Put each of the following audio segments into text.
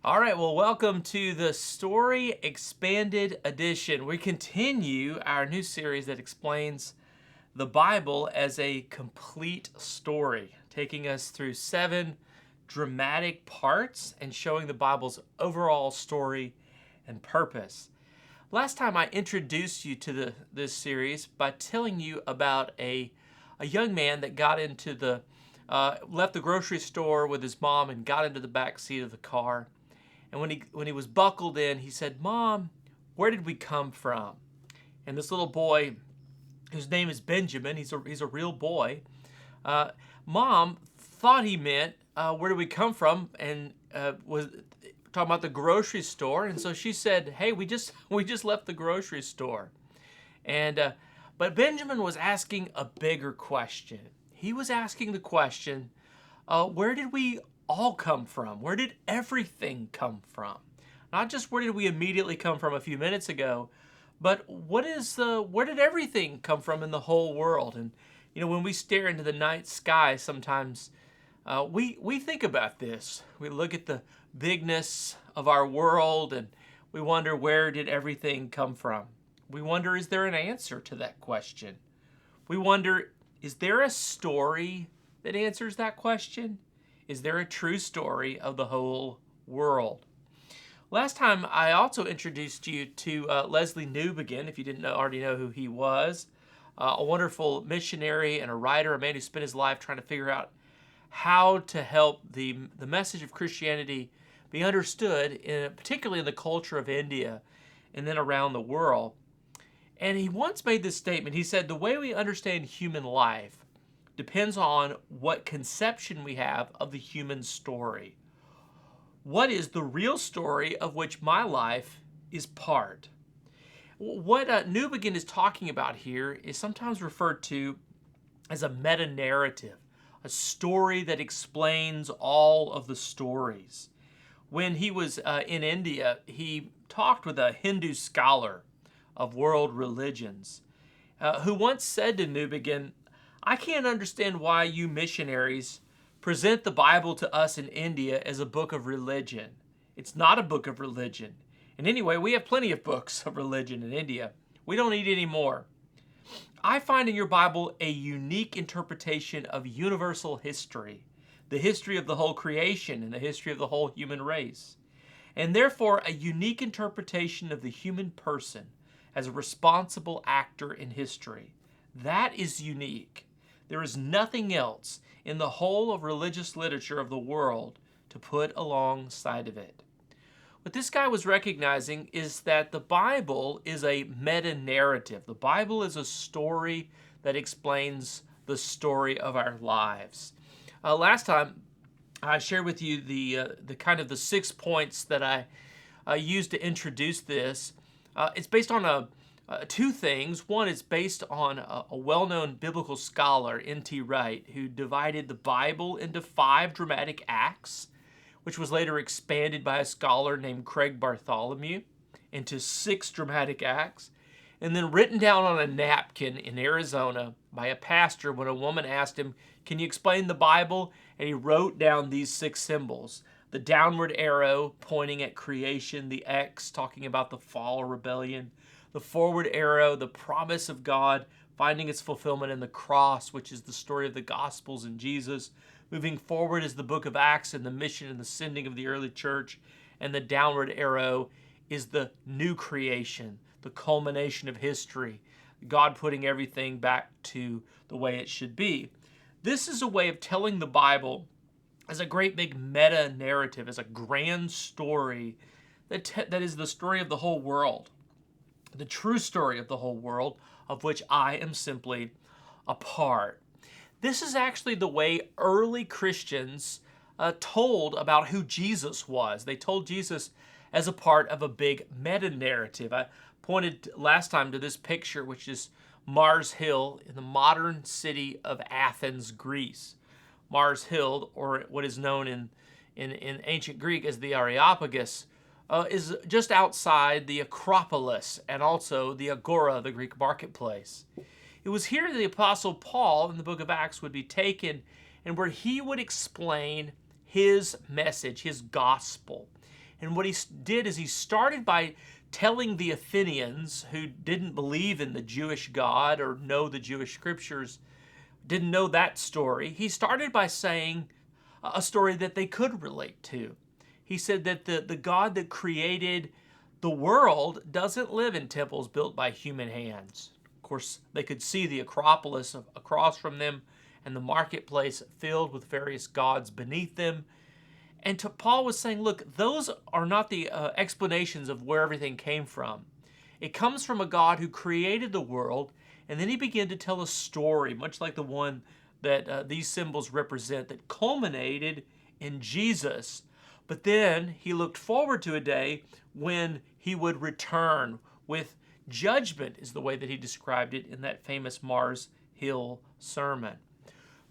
All right, well, welcome to the Story Expanded Edition. We continue our new series that explains the Bible as a complete story, taking us through 7 dramatic parts and showing the Bible's overall story and purpose. Last time I introduced you to this series by telling you about a young man that got into left the grocery store with his mom and got into the back seat of the car. And when he was buckled in, he said, "Mom, where did we come from?" And this little boy, whose name is Benjamin, he's a real boy. Uh, Mom thought he meant, "Where did we come from?" and was talking about the grocery store. And so she said, "Hey, we just left the grocery store." And but Benjamin was asking a bigger question. He was asking the question, where did we all come from? Where did everything come from? Not just where did we immediately come from a few minutes ago, but where did everything come from in the whole world? And when we stare into the night sky, sometimes we think about this. We look at the bigness of our world and we wonder, where did everything come from? We wonder, is there an answer to that question? We wonder, is there a story that answers that question? Is there a true story of the whole world? Last time, I also introduced you to Leslie Newbegin, if you didn't already know who he was. A wonderful missionary and a writer, a man who spent his life trying to figure out how to help the message of Christianity be understood, particularly in the culture of India and then around the world. And he once made this statement. He said, "The way we understand human life depends on what conception we have of the human story. What is the real story of which my life is part?" What Newbegin is talking about here is sometimes referred to as a meta-narrative, a story that explains all of the stories. When he was in India, he talked with a Hindu scholar of world religions who once said to Newbegin, "I can't understand why you missionaries present the Bible to us in India as a book of religion. It's not a book of religion. And anyway, we have plenty of books of religion in India. We don't need any more. I find in your Bible a unique interpretation of universal history, the history of the whole creation and the history of the whole human race, and therefore a unique interpretation of the human person as a responsible actor in history. That is unique. There is nothing else in the whole of religious literature of the world to put alongside of it." What this guy was recognizing is that the Bible is a meta-narrative. The Bible is a story that explains the story of our lives. Last time, I shared with you the kind of the 6 points that I used to introduce this. It's based on two things. One, it's based on a well-known biblical scholar, N.T. Wright, who divided the Bible into 5 dramatic acts, which was later expanded by a scholar named Craig Bartholomew into 6 dramatic acts, and then written down on a napkin in Arizona by a pastor when a woman asked him, "Can you explain the Bible?" And he wrote down these 6 symbols. The downward arrow pointing at creation, the X talking about the fall or rebellion, the forward arrow, the promise of God finding its fulfillment in the cross, which is the story of the Gospels and Jesus. Moving forward is the book of Acts and the mission and the sending of the early church. And the downward arrow is the new creation, the culmination of history, God putting everything back to the way it should be. This is a way of telling the Bible as a great big meta-narrative, as a grand story that is the story of the whole world, the true story of the whole world, of which I am simply a part. This is actually the way early Christians told about who Jesus was. They told Jesus as a part of a big meta-narrative. I pointed last time to this picture, which is Mars Hill in the modern city of Athens, Greece. Mars Hill, or what is known in ancient Greek as the Areopagus, is just outside the Acropolis and also the Agora, the Greek marketplace. It was here the Apostle Paul in the book of Acts would be taken and where he would explain his message, his gospel. And what he did is he started by telling the Athenians, who didn't believe in the Jewish God or know the Jewish scriptures, didn't know that story. He started by saying a story that they could relate to. He said that the God that created the world doesn't live in temples built by human hands. Of course, they could see the Acropolis across from them and the marketplace filled with various gods beneath them. And Paul was saying, look, those are not the explanations of where everything came from. It comes from a God who created the world, and then he began to tell a story, much like the one that these symbols represent, that culminated in Jesus. But then he looked forward to a day when he would return with judgment, is the way that he described it in that famous Mars Hill sermon.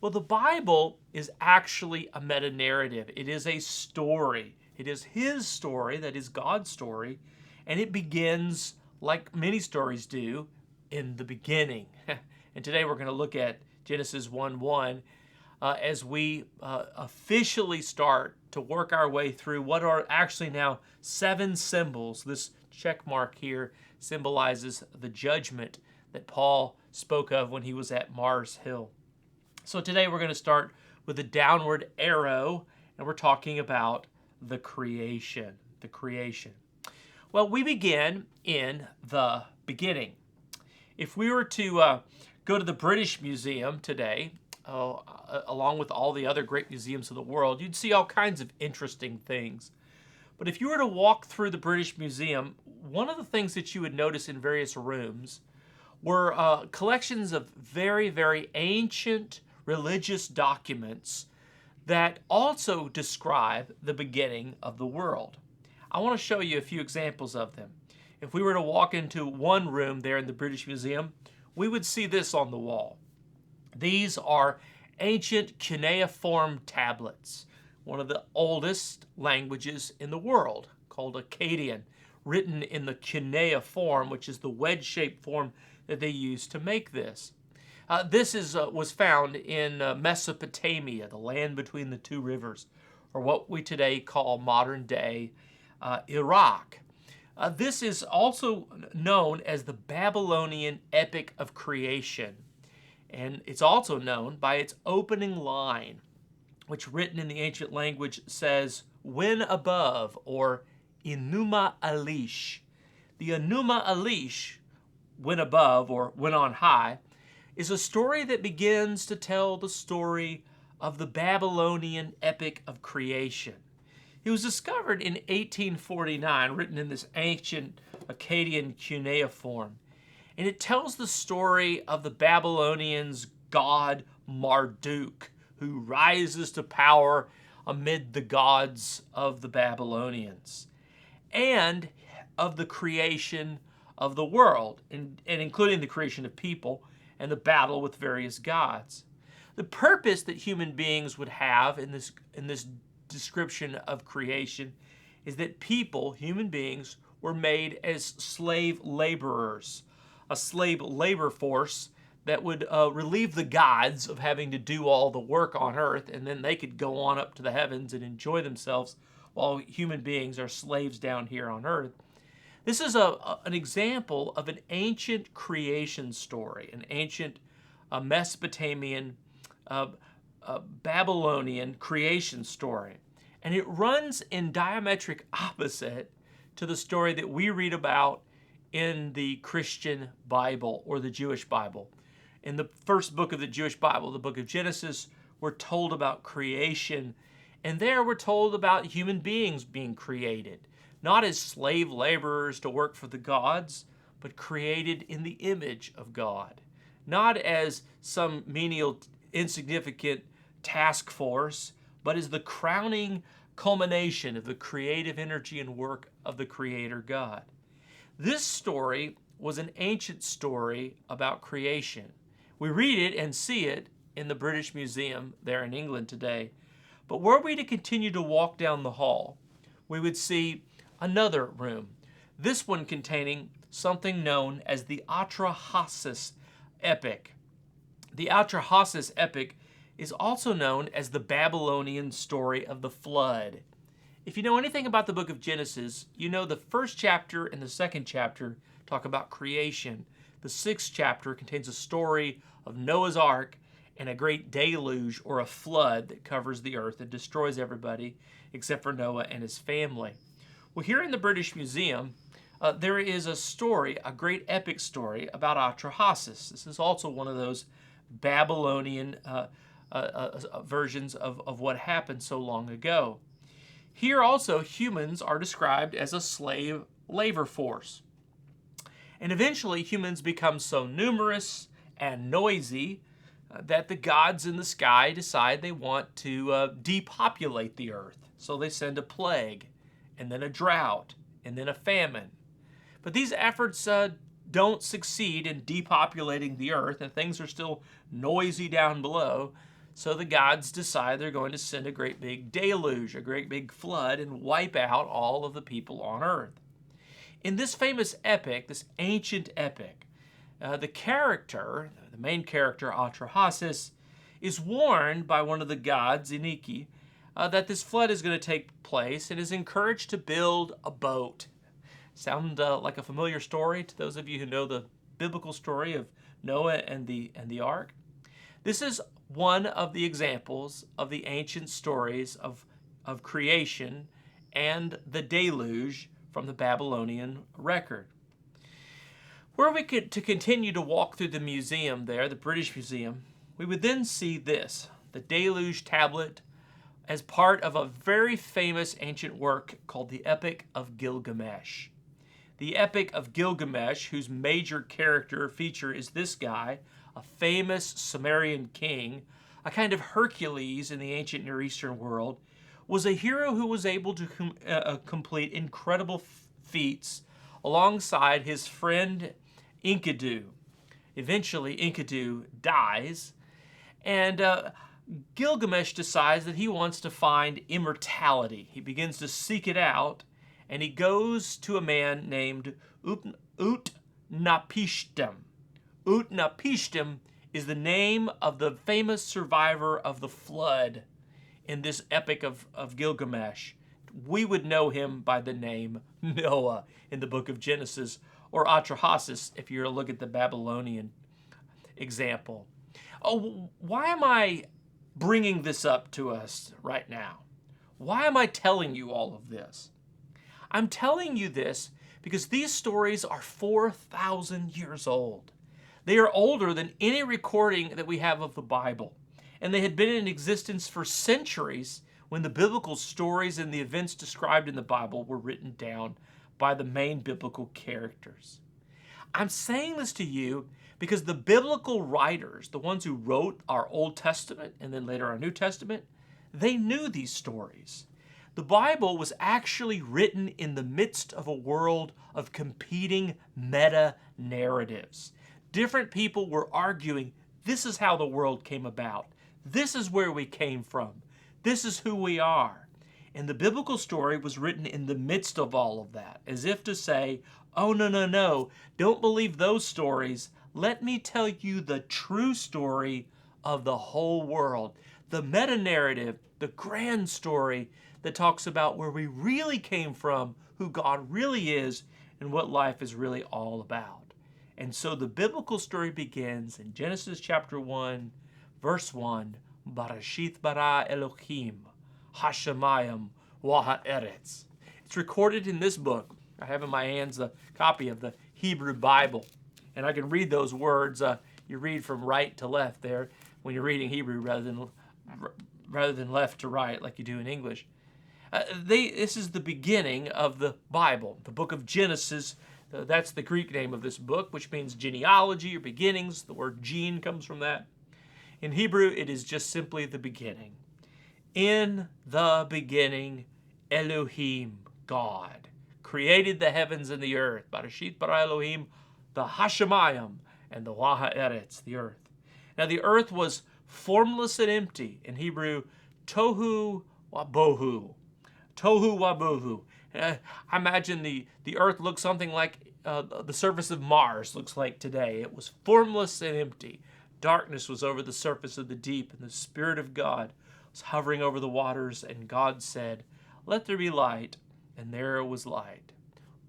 Well, the Bible is actually a meta-narrative. It is a story. It is his story, that is God's story, and it begins, like many stories do, in the beginning. And today we're going to look at Genesis 1:1 as we officially start to work our way through what are actually now 7 symbols. This check mark here symbolizes the judgment that Paul spoke of when he was at Mars Hill. So today we're going to start with a downward arrow, and we're talking about the creation. The creation. Well, we begin in the beginning. If we were to go to the British Museum today, along with all the other great museums of the world, you'd see all kinds of interesting things. But if you were to walk through the British Museum, one of the things that you would notice in various rooms were collections of very, very ancient religious documents that also describe the beginning of the world. I want to show you a few examples of them. If we were to walk into one room there in the British Museum, we would see this on the wall. These are ancient cuneiform tablets, one of the oldest languages in the world, called Akkadian, written in the cuneiform, which is the wedge-shaped form that they used to make this. This was found in Mesopotamia, the land between the 2 rivers, or what we today call modern-day Iraq. This is also known as the Babylonian Epic of Creation, and it's also known by its opening line, which written in the ancient language says, "When above," or Enuma Elish. The Enuma Elish, when above or when on high, is a story that begins to tell the story of the Babylonian Epic of Creation. It was discovered in 1849, written in this ancient Akkadian cuneiform, and it tells the story of the Babylonians' god Marduk, who rises to power amid the gods of the Babylonians, and of the creation of the world, and including the creation of people and the battle with various gods. The purpose that human beings would have in this description of creation is that people, human beings, were made as slave laborers, a slave labor force that would relieve the gods of having to do all the work on earth, and then they could go on up to the heavens and enjoy themselves while human beings are slaves down here on earth. This is an example of an ancient creation story, an ancient Mesopotamian, Babylonian creation story. And it runs in diametric opposite to the story that we read about in the Christian Bible or the Jewish Bible. In the first book of the Jewish Bible, the book of Genesis, we're told about creation, and there we're told about human beings being created, not as slave laborers to work for the gods, but created in the image of God, not as some menial, insignificant task force, but as the crowning culmination of the creative energy and work of the Creator God. This story was an ancient story about creation. We read it and see it in the British Museum there in England today. But were we to continue to walk down the hall, we would see another room, this one containing something known as the Waxahachie epic. The Waxahachie epic is also known as the Babylonian story of the flood. If you know anything about the book of Genesis, you know the first chapter and the second chapter talk about creation. The sixth chapter contains a story of Noah's Ark and a great deluge or a flood that covers the earth and destroys everybody except for Noah and his family. Well, here in the British Museum, there is a story, a great epic story about Atrahasis. This is also one of those Babylonian versions of what happened so long ago. Here also, humans are described as a slave labor force. And eventually, humans become so numerous and noisy that the gods in the sky decide they want to depopulate the earth. So they send a plague, and then a drought, and then a famine. But these efforts don't succeed in depopulating the earth, and things are still noisy down below. So the gods decide they're going to send a great big deluge, a great big flood, and wipe out all of the people on earth. In this famous epic, this ancient epic, the main character, Atrahasis, is warned by one of the gods, Enki, that this flood is going to take place and is encouraged to build a boat. Sound like a familiar story to those of you who know the biblical story of Noah and the ark? This is one of the examples of the ancient stories of creation and the deluge from the Babylonian record. Were we to continue to walk through the museum there, the British Museum, we would then see this, the deluge tablet, as part of a very famous ancient work called the Epic of Gilgamesh. The Epic of Gilgamesh, whose major feature is this guy, a famous Sumerian king, a kind of Hercules in the ancient Near Eastern world, was a hero who was able to complete incredible feats alongside his friend Enkidu. Eventually, Enkidu dies, and Gilgamesh decides that he wants to find immortality. He begins to seek it out, and he goes to a man named Utnapishtim. Utnapishtim is the name of the famous survivor of the flood in this epic of Gilgamesh. We would know him by the name Noah in the book of Genesis, or Atrahasis if you're to look at the Babylonian example. Oh, why am I bringing this up to us right now? Why am I telling you all of this? I'm telling you this because these stories are 4,000 years old. They are older than any recording that we have of the Bible, and they had been in existence for centuries when the biblical stories and the events described in the Bible were written down by the main biblical characters. I'm saying this to you because the biblical writers, the ones who wrote our Old Testament and then later our New Testament, they knew these stories. The Bible was actually written in the midst of a world of competing meta-narratives. Different people were arguing, this is how the world came about. This is where we came from. This is who we are. And the biblical story was written in the midst of all of that, as if to say, oh, no, don't believe those stories. Let me tell you the true story of the whole world. The meta-narrative, the grand story that talks about where we really came from, who God really is, and what life is really all about. And so the biblical story begins in Genesis chapter 1, verse 1, Barashith bara Elohim, Hashemayim, Waha-eretz. It's recorded in this book. I have in my hands a copy of the Hebrew Bible, and I can read those words. You read from right to left there when you're reading Hebrew rather than left to right like you do in English. This is the beginning of the Bible, the book of Genesis. That's the Greek name of this book, which means genealogy or beginnings. The word gene comes from that. In Hebrew, it is just simply the beginning. In the beginning, Elohim, God, created the heavens and the earth. Barashit bara Elohim, the Hashemayim, and the Waha-eretz, the earth. Now the earth was formless and empty. In Hebrew, tohu wabohu. Tohu wabohu. I imagine the earth looked something like the surface of Mars looks like today. It was formless and empty. Darkness was over the surface of the deep, and the Spirit of God was hovering over the waters, and God said, let there be light, and there was light.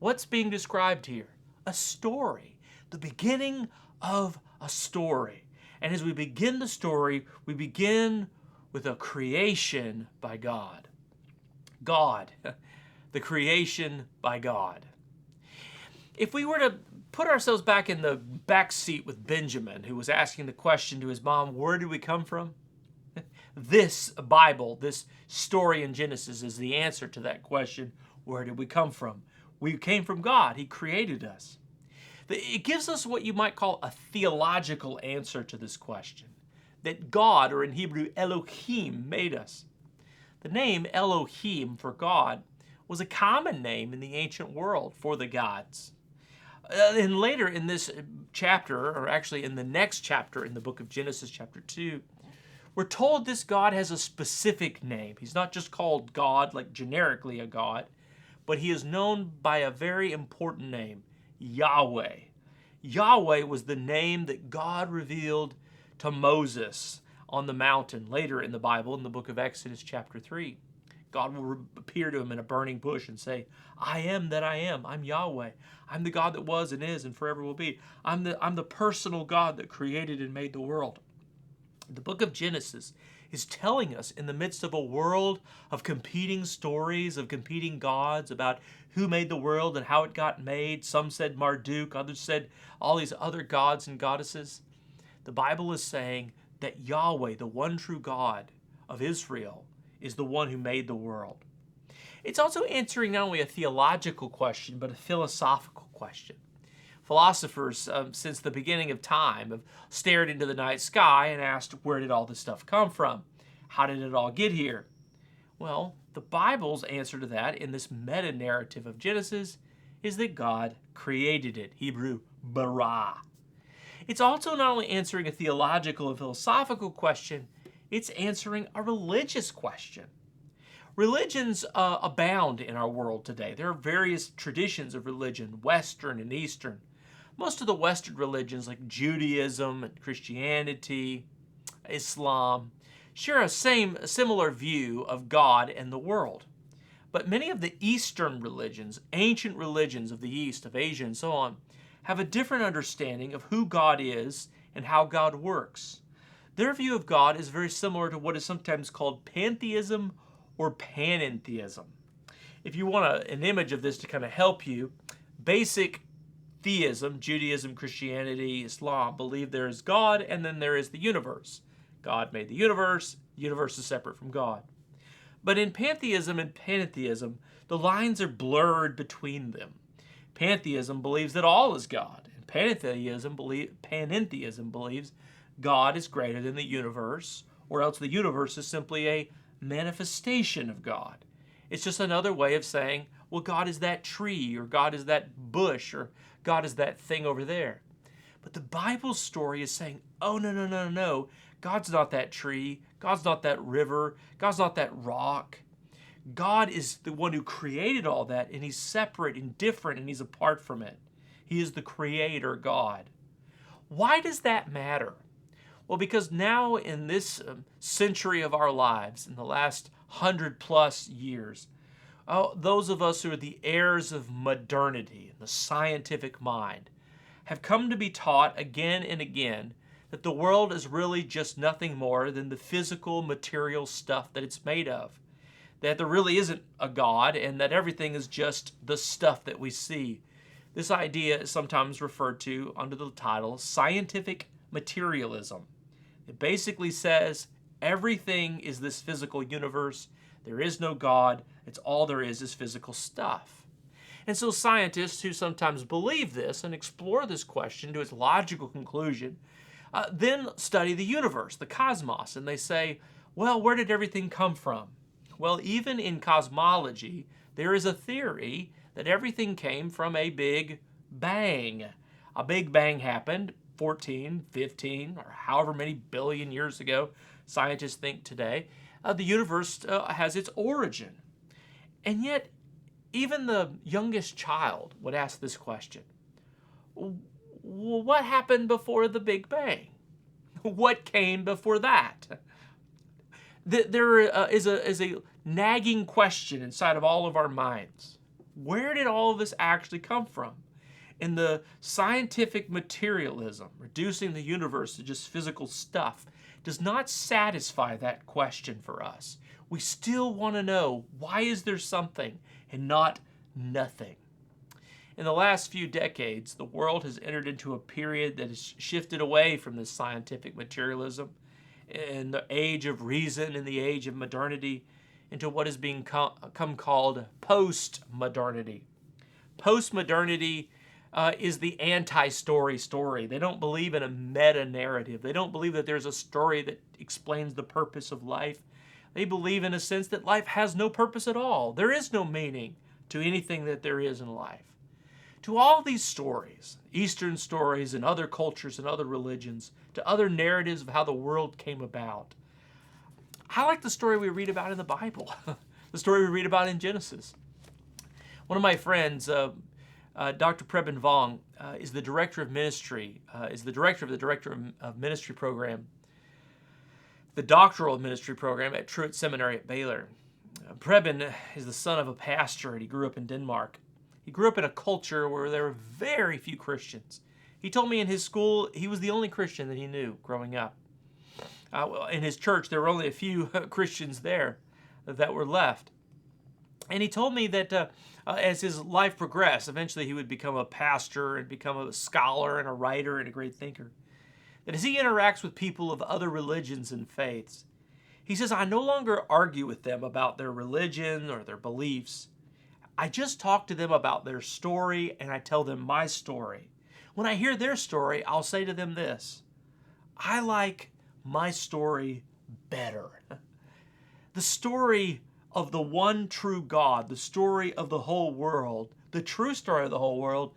What's being described here? A story, the beginning of a story. And as we begin the story, we begin with a creation by God. God, the creation by God. If we were to put ourselves back in the back seat with Benjamin, who was asking the question to his mom, where did we come from? This Bible, this story in Genesis is the answer to that question, where did we come from? We came from God. He created us. It gives us what you might call a theological answer to this question, that God, or in Hebrew, Elohim, made us. The name Elohim for God was a common name in the ancient world for the gods. And later in this chapter, or actually in the next chapter in the book of Genesis, chapter 2, we're told this God has a specific name. He's not just called God, like generically a God, but he is known by a very important name, Yahweh. Yahweh was the name that God revealed to Moses on the mountain later in the Bible, in the book of Exodus chapter 3. God will appear to him in a burning bush and say, I am that I am. I'm Yahweh. I'm the God that was and is and forever will be. I'm the personal God that created and made the world. The book of Genesis is telling us in the midst of a world of competing stories, of competing gods, about who made the world and how it got made. Some said Marduk, others said all these other gods and goddesses. The Bible is saying that Yahweh, the one true God of Israel, is the one who made the world. It's also answering not only a theological question, but a philosophical question. Philosophers, since the beginning of time, have stared into the night sky and asked, where did all this stuff come from? How did it all get here? Well, the Bible's answer to that in this meta-narrative of Genesis is that God created it, Hebrew, bara. It's also not only answering a theological and philosophical question, it's answering a religious question. Religions abound in our world today. There are various traditions of religion, Western and Eastern. Most of the Western religions like Judaism and Christianity, Islam, share a similar view of God and the world. But many of the Eastern religions, ancient religions of the East, of Asia and so on, have a different understanding of who God is and how God works. Their view of God is very similar to what is sometimes called pantheism or panentheism. If you want an image of this to kind of help you, basic theism, Judaism, Christianity, Islam, believe there is God and then there is the universe. God made the universe is separate from God. But in pantheism and panentheism, the lines are blurred between them. Pantheism believes that all is God, and panentheism believes God is greater than the universe, or else the universe is simply a manifestation of God. It's just another way of saying, well, God is that tree, or God is that bush, or God is that thing over there. But the Bible story is saying, oh, no. God's not that tree. God's not that river. God's not that rock. God is the one who created all that, and he's separate and different, and he's apart from it. He is the creator God. Why does that matter? Well, because now in this century of our lives, in the last 100+ years, those of us who are the heirs of modernity and the scientific mind have come to be taught again and again that the world is really just nothing more than the physical, material stuff that it's made of. That there really isn't a God, and that everything is just the stuff that we see. This idea is sometimes referred to under the title scientific materialism. It basically says everything is this physical universe. There is no God. It's all there is physical stuff. And so scientists who sometimes believe this and explore this question to its logical conclusion then study the universe, the cosmos, and they say, well, where did everything come from? Well, even in cosmology, there is a theory that everything came from a big bang. A big bang happened 14, 15, or however many billion years ago scientists think today. The universe has its origin. And yet, even the youngest child would ask this question. What happened before the Big Bang? What came before that? There is a nagging question inside of all of our minds. Where did all of this actually come from? And the scientific materialism, reducing the universe to just physical stuff, does not satisfy that question for us. We still want to know, why is there something and not nothing? In the last few decades, the world has entered into a period that has shifted away from this scientific materialism in the age of reason, in the age of modernity, into what has become called post-modernity. Post-modernity is the anti-story story. They don't believe in a meta-narrative. They don't believe that there's a story that explains the purpose of life. They believe, in a sense, that life has no purpose at all. There is no meaning to anything that there is in life. To all these stories, Eastern stories and other cultures and other religions, to other narratives of how the world came about, I like the story we read about in the Bible, the story we read about in Genesis. One of my friends, Dr. Preben Vong, is the director of ministry, is the director of ministry program, the doctoral ministry program at Truett Seminary at Baylor. Preben is the son of a pastor, and he grew up in Denmark. He grew up in a culture where there were very few Christians. He told me in his school he was the only Christian that he knew growing up. In his church, there were only a few Christians there that were left. And he told me that as his life progressed, eventually he would become a pastor and become a scholar and a writer and a great thinker. That as he interacts with people of other religions and faiths, he says, I no longer argue with them about their religion or their beliefs. I just talk to them about their story, and I tell them my story. When I hear their story, I'll say to them this: I like my story better. The story of the one true God, the story of the whole world, the true story of the whole world,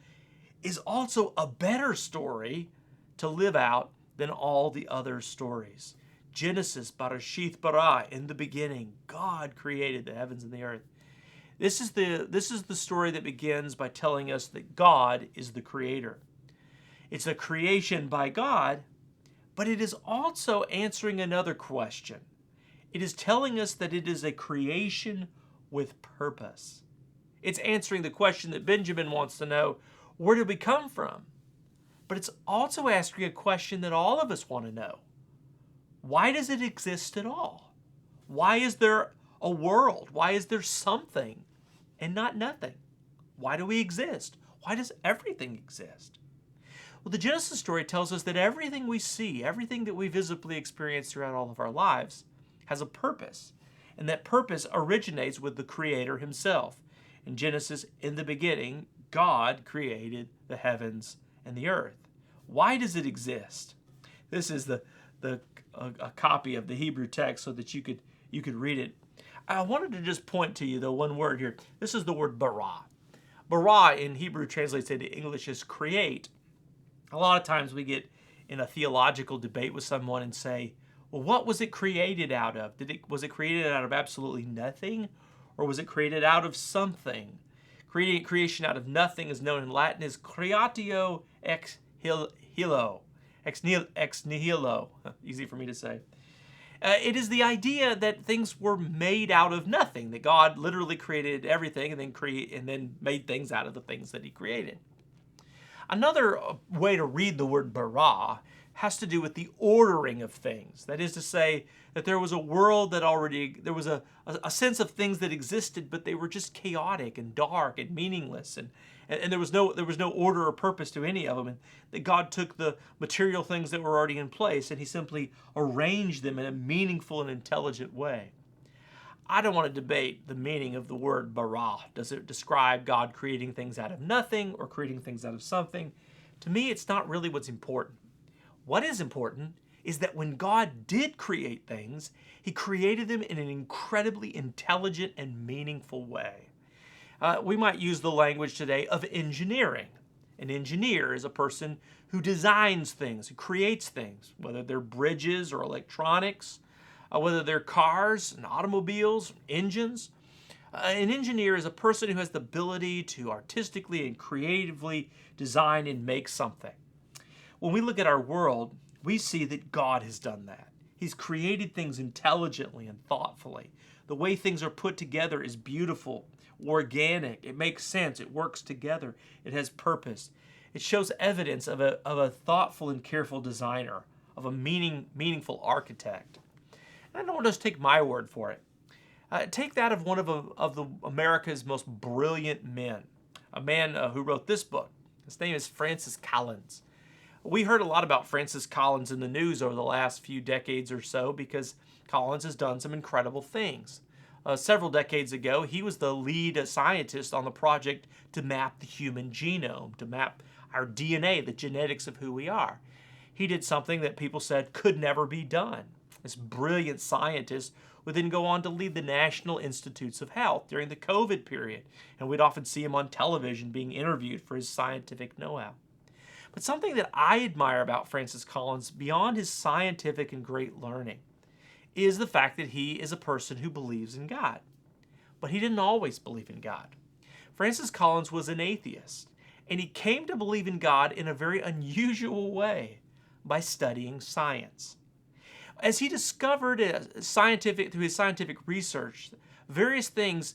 is also a better story to live out than all the other stories. Genesis, Barashith bara, in the beginning, God created the heavens and the earth. This is the story that begins by telling us that God is the creator. It's a creation by God, but it is also answering another question. It is telling us that it is a creation with purpose. It's answering the question that Benjamin wants to know, where did we come from? But it's also asking a question that all of us want to know. Why does it exist at all? Why is there a world? Why is there something and not nothing? Why do we exist? Why does everything exist? Well, the Genesis story tells us that everything we see, everything that we visibly experience throughout all of our lives, has a purpose. And that purpose originates with the Creator himself. In Genesis, in the beginning, God created the heavens and the earth. Why does it exist? This is a copy of the Hebrew text so that you could read it. I wanted to just point to you, though, one word here. This is the word bara. Bara in Hebrew translates into English as create. A lot of times we get in a theological debate with someone and say, well, what was it created out of? Was it created out of absolutely nothing? Or was it created out of something? Creation out of nothing is known in Latin as creatio ex nihilo. Easy for me to say. It is the idea that things were made out of nothing, that God literally created everything and then made things out of the things that he created. Another way to read the word bara has to do with the ordering of things. That is to say that there was a world there was a sense of things that existed, but they were just chaotic and dark and meaningless, and there was no order or purpose to any of them, and that God took the material things that were already in place and he simply arranged them in a meaningful and intelligent way. I don't want to debate the meaning of the word bara. Does it describe God creating things out of nothing or creating things out of something? To me, it's not really what's important. What is important is that when God did create things, he created them in an incredibly intelligent and meaningful way. We might use the language today of engineering. An engineer is a person who designs things, who creates things, whether they're bridges or electronics, whether they're cars and automobiles, engines. An engineer is a person who has the ability to artistically and creatively design and make something. When we look at our world, we see that God has done that. He's created things intelligently and thoughtfully. The way things are put together is beautiful, organic. It makes sense. It works together. It has purpose. It shows evidence of a thoughtful and careful designer, of a meaningful architect. And I don't just take my word for it. Take that of one of America's most brilliant men, a man who wrote this book. His name is Francis Collins. We heard a lot about Francis Collins in the news over the last few decades or so because Collins has done some incredible things. Several decades ago, he was the lead scientist on the project to map the human genome, to map our DNA, the genetics of who we are. He did something that people said could never be done. This brilliant scientist would then go on to lead the National Institutes of Health during the COVID period, and we'd often see him on television being interviewed for his scientific know-how. But something that I admire about Francis Collins, beyond his scientific and great learning, is the fact that he is a person who believes in God. But he didn't always believe in God. Francis Collins was an atheist, and he came to believe in God in a very unusual way, by studying science. As he discovered through his scientific research, various things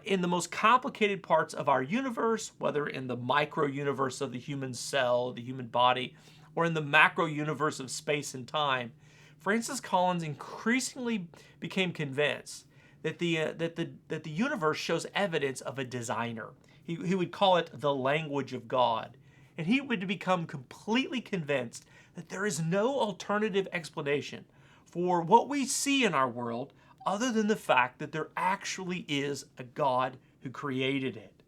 in the most complicated parts of our universe, whether in the micro universe of the human cell, the human body, or in the macro universe of space and time, Francis Collins increasingly became convinced that the universe shows evidence of a designer. He would call it the language of God. And he would become completely convinced that there is no alternative explanation for what we see in our world other than the fact that there actually is a God who created it.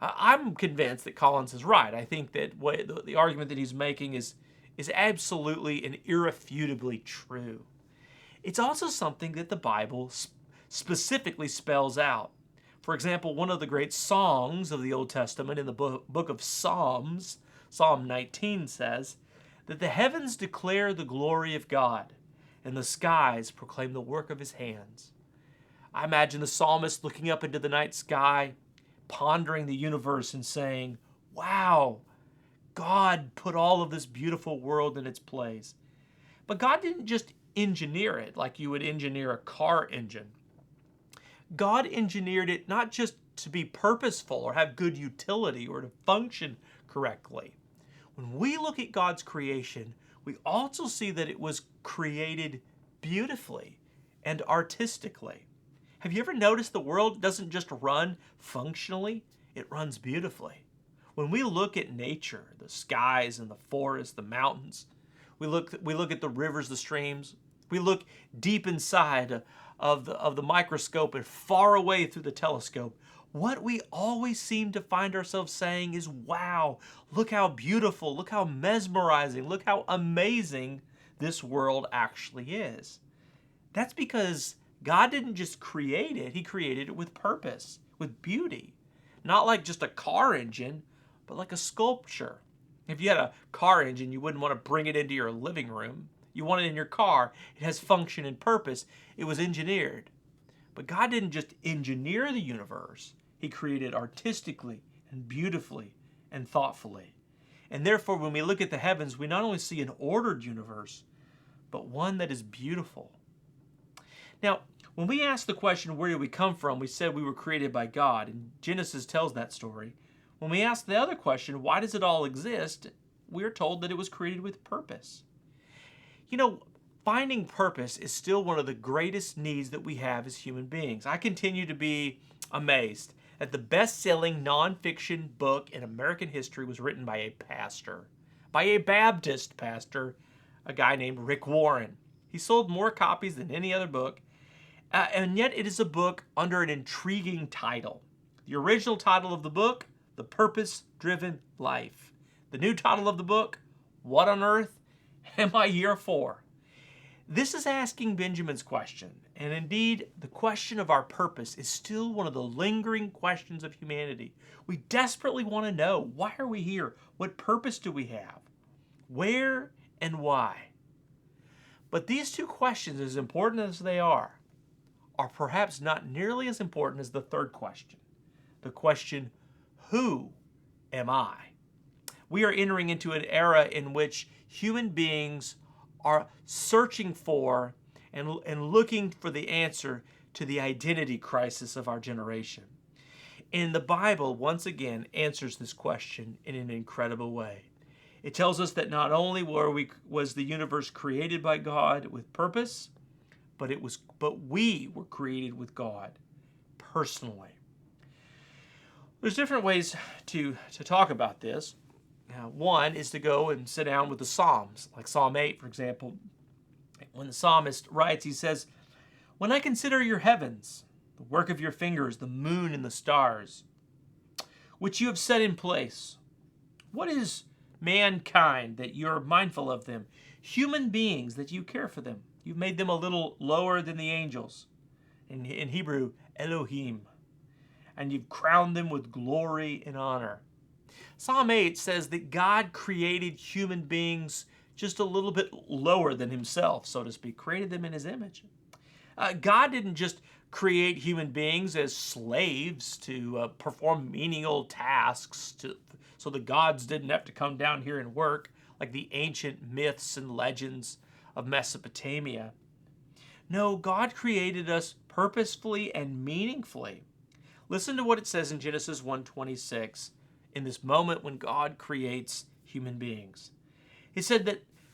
I'm convinced that Collins is right. I think that the argument that he's making is absolutely and irrefutably true. It's also something that the Bible specifically spells out. For example, one of the great songs of the Old Testament in the book of Psalms, Psalm 19 says that the heavens declare the glory of God, and the skies proclaim the work of his hands. I imagine the psalmist looking up into the night sky, pondering the universe and saying, wow, God put all of this beautiful world in its place. But God didn't just engineer it like you would engineer a car engine. God engineered it not just to be purposeful or have good utility or to function correctly. When we look at God's creation, we also see that it was created beautifully and artistically. Have you ever noticed the world doesn't just run functionally, it runs beautifully? When we look at nature, the skies and the forests, the mountains, we look at the rivers, the streams, we look deep inside of the microscope and far away through the telescope, what we always seem to find ourselves saying is, wow, look how beautiful, look how mesmerizing, look how amazing this world actually is. That's because God didn't just create it, he created it with purpose, with beauty. Not like just a car engine, but like a sculpture. If you had a car engine, you wouldn't want to bring it into your living room. You want it in your car. It has function and purpose. It was engineered. But God didn't just engineer the universe. He created artistically and beautifully and thoughtfully. And therefore, when we look at the heavens, we not only see an ordered universe, but one that is beautiful. Now, when we ask the question, where did we come from? We said we were created by God, and Genesis tells that story. When we ask the other question, why does it all exist? We're told that it was created with purpose. You know, finding purpose is still one of the greatest needs that we have as human beings. I continue to be amazed that the best-selling nonfiction book in American history was written by a pastor, by a Baptist pastor, a guy named Rick Warren. He sold more copies than any other book, and yet it is a book under an intriguing title. The original title of the book, The Purpose-Driven Life. The new title of the book, What on Earth Am I Here For? This is asking Benjamin's question, and indeed, the question of our purpose is still one of the lingering questions of humanity. We desperately want to know, why are we here? What purpose do we have? Where and why? But these two questions, as important as they are perhaps not nearly as important as the third question. The question, who am I? We are entering into an era in which human beings are searching for and looking for the answer to the identity crisis of our generation. And the Bible, once again, answers this question in an incredible way. It tells us that not only was the universe created by God with purpose, but we were created with God personally. There's different ways to talk about this. One is to go and sit down with the Psalms, like Psalm 8, for example. When the psalmist writes, he says, "When I consider your heavens, the work of your fingers, the moon and the stars, which you have set in place, what is mankind that you're mindful of them? Human beings that you care for them. You've made them a little lower than the angels." In Hebrew, Elohim. "And you've crowned them with glory and honor." Psalm 8 says that God created human beings just a little bit lower than himself, so to speak, created them in his image. God didn't just create human beings as slaves to perform menial tasks so the gods didn't have to come down here and work like the ancient myths and legends of Mesopotamia. No, God created us purposefully and meaningfully. Listen to what it says in Genesis 1:26 in this moment when God creates human beings.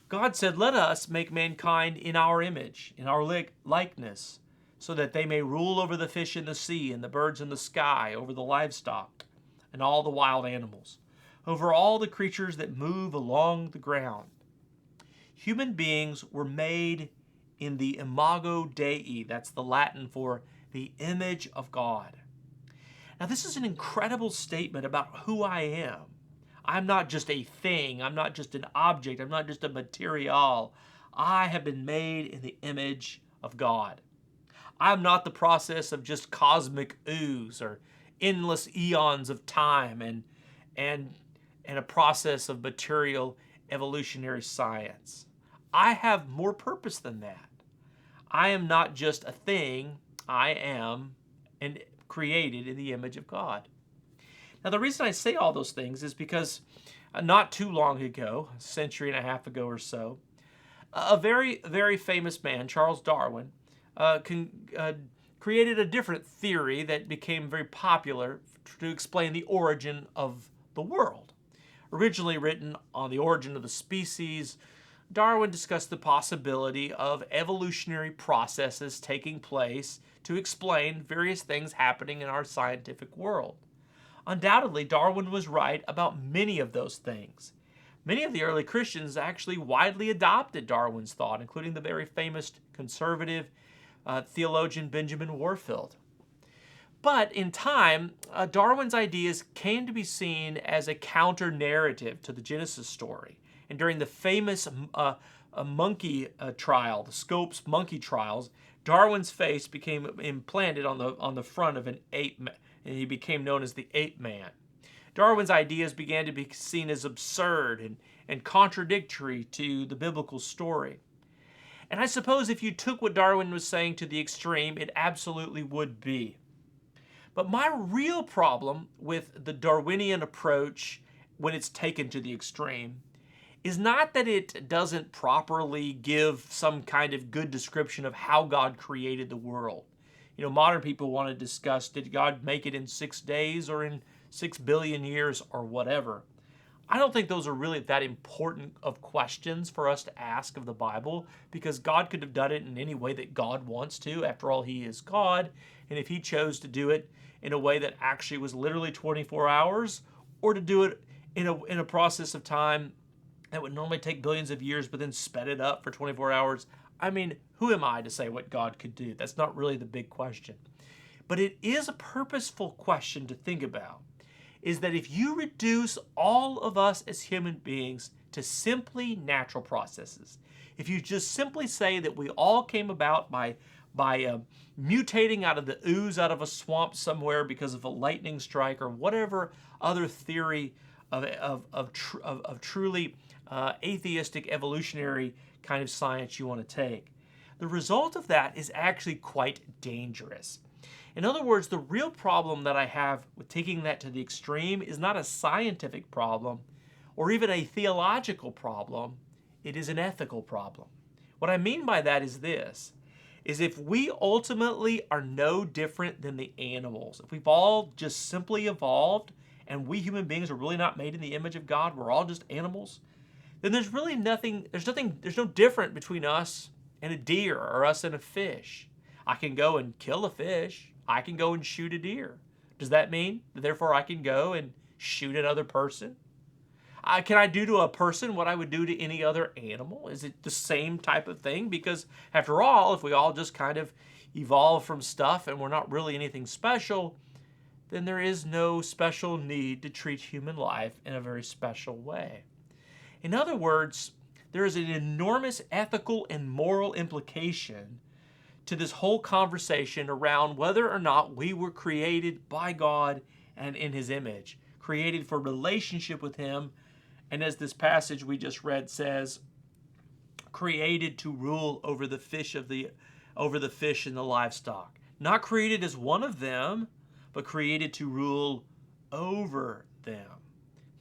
God said, "Let us make mankind in our image, in our likeness, so that they may rule over the fish in the sea and the birds in the sky, over the livestock and all the wild animals, over all the creatures that move along the ground." Human beings were made in the imago Dei. That's the Latin for the image of God. Now, this is an incredible statement about who I am. I'm not just a thing. I'm not just an object. I'm not just a material. I have been made in the image of God. I'm not the process of just cosmic ooze or endless eons of time and a process of material evolutionary science. I have more purpose than that. I am not just a thing. I am created in the image of God. Now, the reason I say all those things is because not too long ago, a century and a half ago or so, a very, very famous man, Charles Darwin, created a different theory that became very popular to explain the origin of the world. Originally written on the origin of the species, Darwin discussed the possibility of evolutionary processes taking place to explain various things happening in our scientific world. Undoubtedly, Darwin was right about many of those things. Many of the early Christians actually widely adopted Darwin's thought, including the very famous conservative theologian Benjamin Warfield. But in time, Darwin's ideas came to be seen as a counter-narrative to the Genesis story. And during the famous monkey trial, the Scopes monkey trials, Darwin's face became implanted on the front of an ape, and he became known as the ape man. Darwin's ideas began to be seen as absurd and contradictory to the biblical story. And I suppose if you took what Darwin was saying to the extreme, it absolutely would be. But my real problem with the Darwinian approach when it's taken to the extreme is not that it doesn't properly give some kind of good description of how God created the world. Modern people want to discuss, did God make it in 6 days or in 6 billion years or whatever? I don't think those are really that important of questions for us to ask of the Bible, because God could have done it in any way that God wants to. After all, he is God. And if he chose to do it in a way that actually was literally 24 hours, or to do it in a process of time that would normally take billions of years, but then sped it up for 24 hours. I mean, who am I to say what God could do? That's not really the big question. But it is a purposeful question to think about, is that if you reduce all of us as human beings to simply natural processes, if you just simply say that we all came about by mutating out of the ooze out of a swamp somewhere because of a lightning strike or whatever other theory of truly atheistic evolutionary kind of science you want to take, the result of that is actually quite dangerous. In other words, the real problem that I have with taking that to the extreme is not a scientific problem or even a theological problem. It is an ethical problem. What I mean by that is this, is if we ultimately are no different than the animals, if we've all just simply evolved and we human beings are really not made in the image of God, we're all just animals, then there's really nothing, there's no different between us and a deer or us and a fish. I can go and kill a fish. I can go and shoot a deer. Does that mean that therefore I can go and shoot another person? Can I do to a person what I would do to any other animal? Is it the same type of thing? Because after all, if we all just kind of evolve from stuff and we're not really anything special, then there is no special need to treat human life in a very special way. In other words, there is an enormous ethical and moral implication to this whole conversation around whether or not we were created by God and in His image, created for relationship with Him, and as this passage we just read says, created to rule over the fish and the livestock. Not created as one of them, but created to rule over them.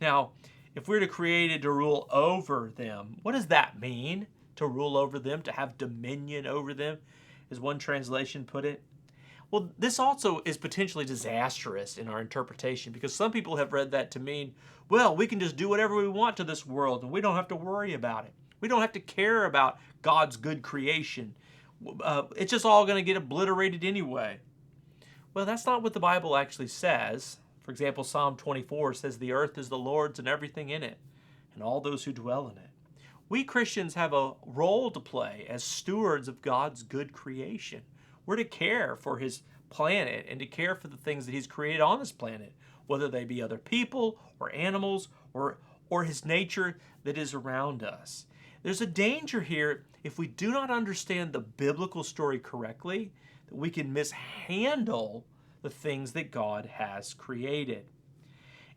Now, if we're created to rule over them, what does that mean? To rule over them, to have dominion over them, as one translation put it. Well, this also is potentially disastrous in our interpretation, because some people have read that to mean, well, we can just do whatever we want to this world and we don't have to worry about it. We don't have to care about God's good creation. It's just all going to get obliterated anyway. Well, that's not what the Bible actually says. For example, Psalm 24 says, the earth is the Lord's and everything in it, and all those who dwell in it. We Christians have a role to play as stewards of God's good creation. We're to care for His planet and to care for the things that He's created on this planet, whether they be other people or animals or His nature that is around us. There's a danger here if we do not understand the biblical story correctly, that we can mishandle the things that God has created.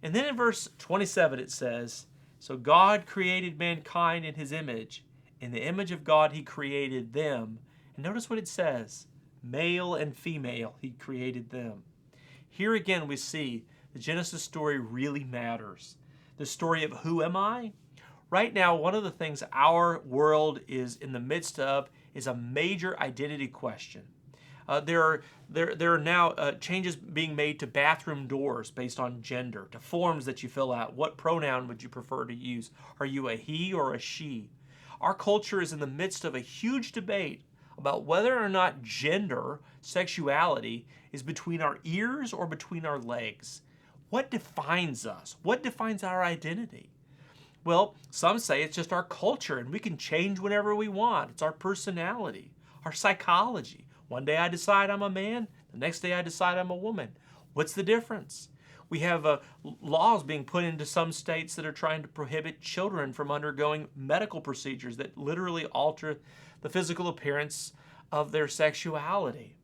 And then in verse 27 it says, so God created mankind in His image. In the image of God He created them. And notice what it says. Male and female He created them. Here again we see the Genesis story really matters. The story of who am I? Right now, one of the things our world is in the midst of is a major identity question. There are now changes being made to bathroom doors based on gender, to forms that you fill out. What pronoun would you prefer to use? Are you a he or a she? Our culture is in the midst of a huge debate about whether or not gender, sexuality, is between our ears or between our legs. What defines us? What defines our identity? Well, some say it's just our culture and we can change whenever we want. It's our personality, our psychology. One day I decide I'm a man, the next day I decide I'm a woman. What's the difference? We have laws being put into some states that are trying to prohibit children from undergoing medical procedures that literally alter the physical appearance of their sexuality.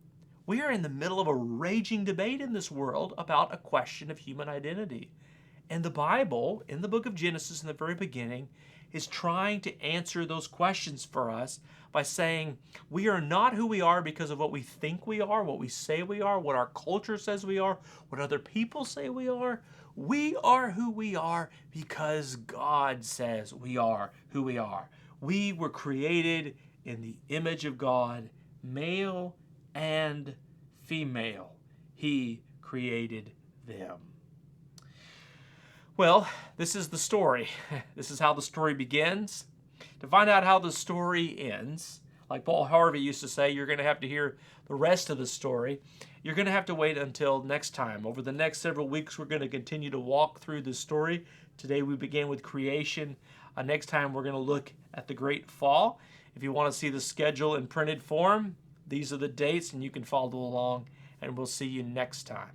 We are in the middle of a raging debate in this world about a question of human identity. And the Bible, in the book of Genesis in the very beginning, is trying to answer those questions for us by saying we are not who we are because of what we think we are, what we say we are, what our culture says we are, what other people say we are. We are who we are because God says we are who we are. We were created in the image of God, male and female. He created them. Well, this is the story. This is how the story begins. To find out how the story ends, like Paul Harvey used to say, you're going to have to hear the rest of the story. You're going to have to wait until next time. Over the next several weeks, we're going to continue to walk through the story. Today we began with creation. Next time we're going to look at the great fall. If you want to see the schedule in printed form, these are the dates and you can follow along, and we'll see you next time.